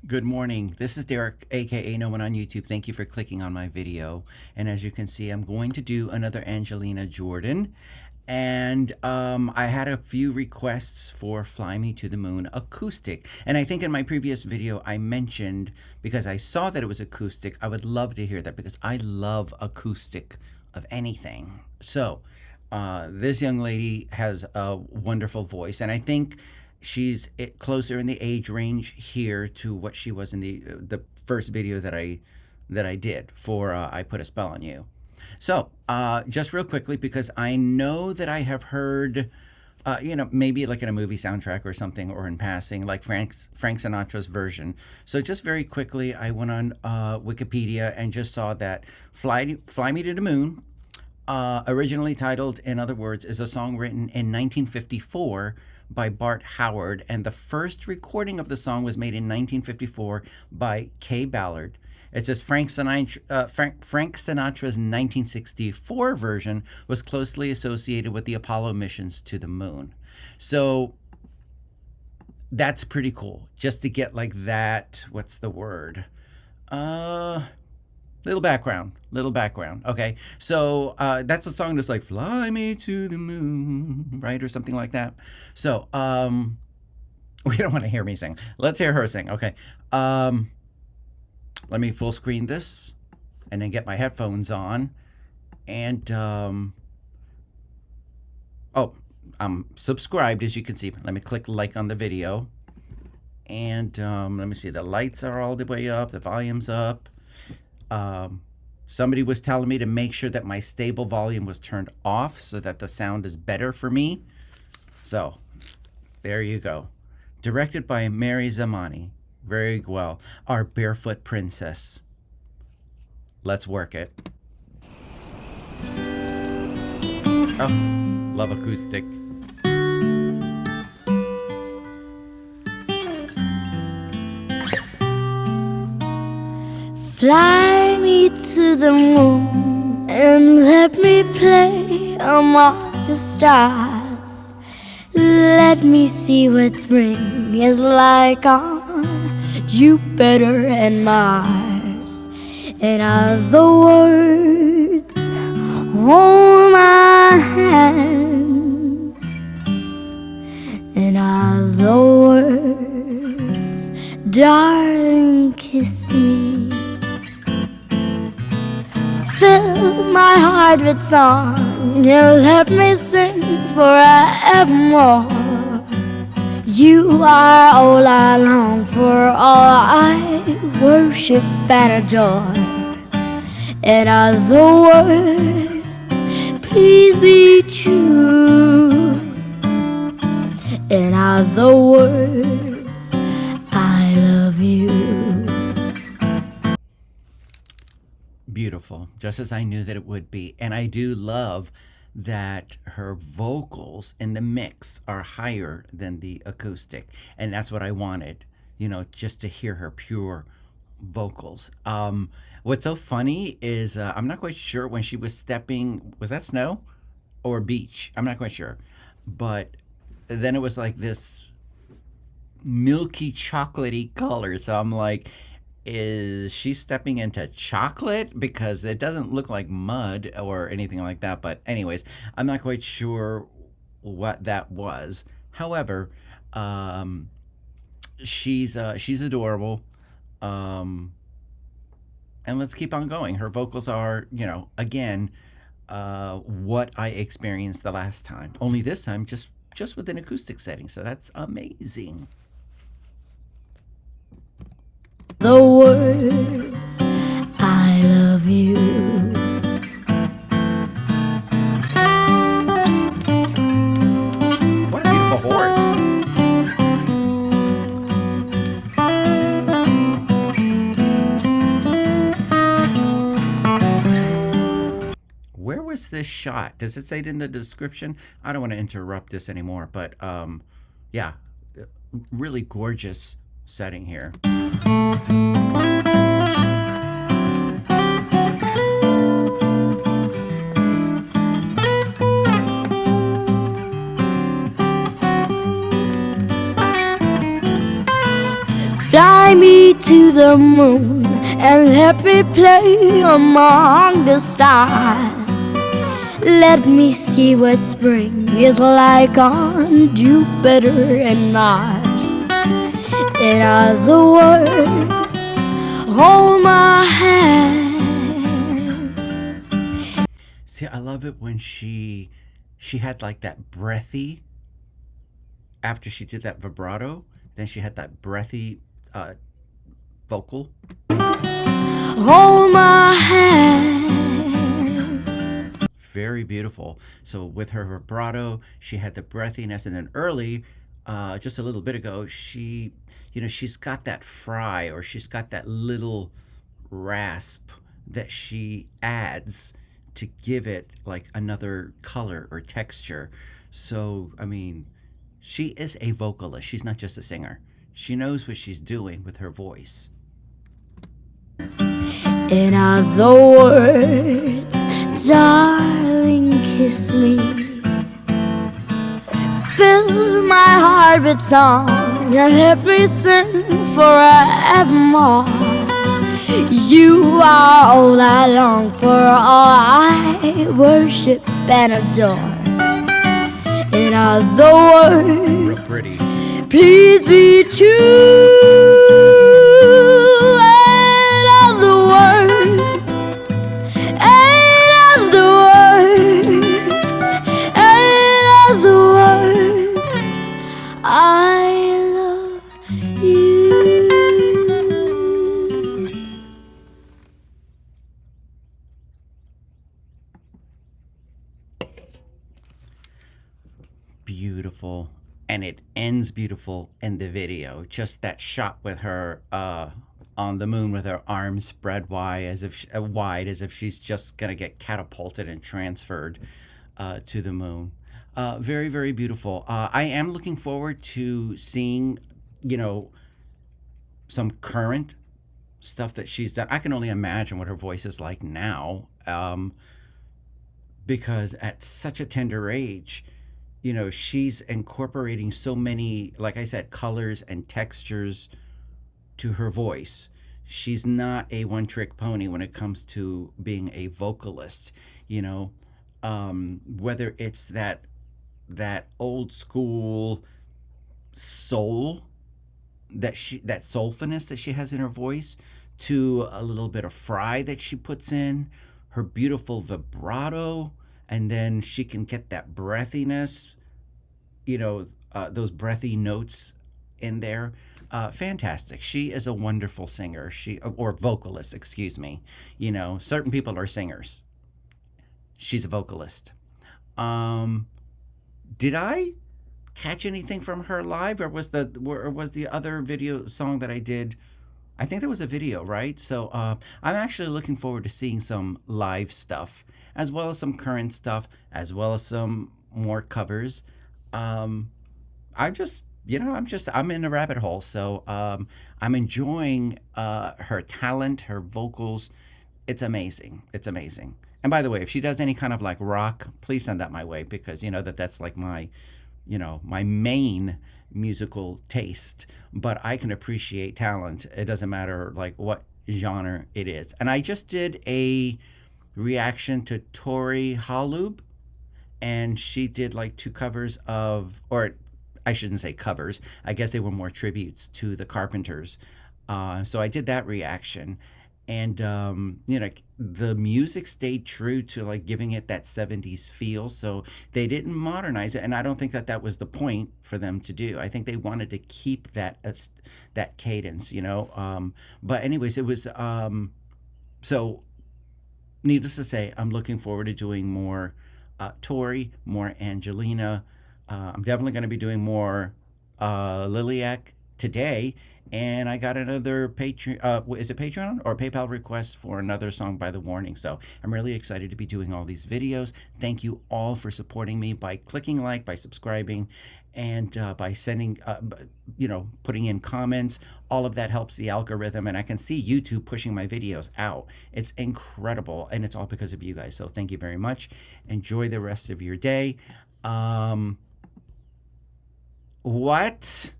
Good morning. This is Derek, aka No One on YouTube. Thank you for clicking on my video. And as you can see, I'm going to do another Angelina Jordan. And I had a few requests for Fly Me to the Moon acoustic. And I think in my previous video, I mentioned, because I saw that it was acoustic, I would love to hear that because I love acoustic of anything. So this young lady has a wonderful voice. And I think she's closer in the age range here to what she was in the first video that I did for I Put a Spell on You. So just real quickly, because I know that I have heard, maybe like in a movie soundtrack or something, or in passing, like Frank Sinatra's version. So just very quickly, I went on Wikipedia and just saw that Fly Me to the Moon, originally titled, in other words, is a song written in 1954 by Bart Howard, and the first recording of the song was made in 1954 by Kay Ballard. It says Frank Sinatra's 1964 version was closely associated with the Apollo missions to the moon. So that's pretty cool, just to get like that, what's the word? Little background. Okay, so that's a song that's like "Fly Me to the Moon," right, or something like that. So we don't want to hear me sing. Let's hear her sing. Okay, let me full screen this, and then get my headphones on, and I'm subscribed, as you can see. Let me click like on the video, and let me see. The lights are all the way up. The volume's up. Somebody was telling me to make sure that my stable volume was turned off so that the sound is better for me. So there you go. Directed by Mary Zamani. Very well. Our Barefoot Princess. Let's work it. Oh, love acoustic. Fly me to the moon and let me play among the stars. Let me see what spring is like on Jupiter and Mars. In other words, hold my hand. In other words, darling, kiss me. Fill my heart with song and let me sing forevermore. You are all I long for, all I worship and adore. In other words, please be true. In other words, I love you. Beautiful, just as I knew that it would be. And I do love that her vocals in the mix are higher than the acoustic, and that's what I wanted, just to hear her pure vocals. What's so funny is I'm not quite sure when she was stepping, was that snow or beach? I'm not quite sure, but then it was like this milky chocolatey color, so I'm like, is she stepping into chocolate? Because it doesn't look like mud or anything like that. But anyways, I'm not quite sure what that was. However, she's adorable. And let's keep on going. Her vocals are, again, what I experienced the last time. Only this time, just with an acoustic setting. So that's amazing. The words, I love you. What a beautiful horse. Where was this shot? Does it say it in the description? I don't want to interrupt this anymore, but yeah, really gorgeous setting here. Fly Fly me to the moon and let me play among the stars. Let me see what spring is like on Jupiter and Mars. In other words, hold my hand. See, I love it when she had like that breathy after she did that vibrato, then she had that breathy vocal. Hold my hand. Very beautiful. So with her vibrato, she had the breathiness, and then early, just a little bit ago, she's got that fry, or she's got that little rasp that she adds to give it like another color or texture. So I mean, she is a vocalist. She's not just a singer. She knows what she's doing with her voice. In other words, darling, kiss me. Fill my heart with song and let me sing forevermore. You are all I long for, all I worship and adore. In other Real words, pretty. please be true. In other words, in other words, in other words, I love you. Beautiful. And it ends beautiful in the video. Just that shot with her on the moon with her arms spread wide, as if she's just gonna get catapulted and transferred to the moon. Very, very beautiful. I am looking forward to seeing, you know, some current stuff that she's done. I can only imagine what her voice is like now, because at such a tender age, she's incorporating so many, like I said, colors and textures to her voice. She's not a one trick pony when it comes to being a vocalist, whether it's that old school soul that soulfulness that she has in her voice, to a little bit of fry that she puts in, her beautiful vibrato, and then she can get that breathiness, those breathy notes in there. Fantastic. She is a wonderful singer. Or vocalist, excuse me. Certain people are singers. She's a vocalist. Did I catch anything from her live, or was the other video song that I did? I think there was a video, right? So I'm actually looking forward to seeing some live stuff, as well as some current stuff, as well as some more covers. I just, I'm in a rabbit hole. So I'm enjoying her talent, her vocals. It's amazing. It's amazing. And by the way, if she does any kind of like rock, please send that my way, because that's like my main musical taste. But I can appreciate talent. It doesn't matter like what genre it is. And I just did a reaction to Tori Halub, and she did like two covers of, or I shouldn't say covers, I guess they were more tributes to the Carpenters. So I did that reaction, and the music stayed true to like giving it that 70s feel, so they didn't modernize it, and I don't think that was the point for them to do. I think they wanted to keep that cadence, but anyways, it was so needless to say, I'm looking forward to doing more Tori, more Angelina. I'm definitely going to be doing more Liliac today. And I got another Patreon, is it Patreon or PayPal request for another song by The Warning. So I'm really excited to be doing all these videos. Thank you all for supporting me by clicking like, by subscribing, and by sending, putting in comments. All of that helps the algorithm, and I can see YouTube pushing my videos out. It's incredible, and it's all because of you guys. So thank you very much. Enjoy the rest of your day. What?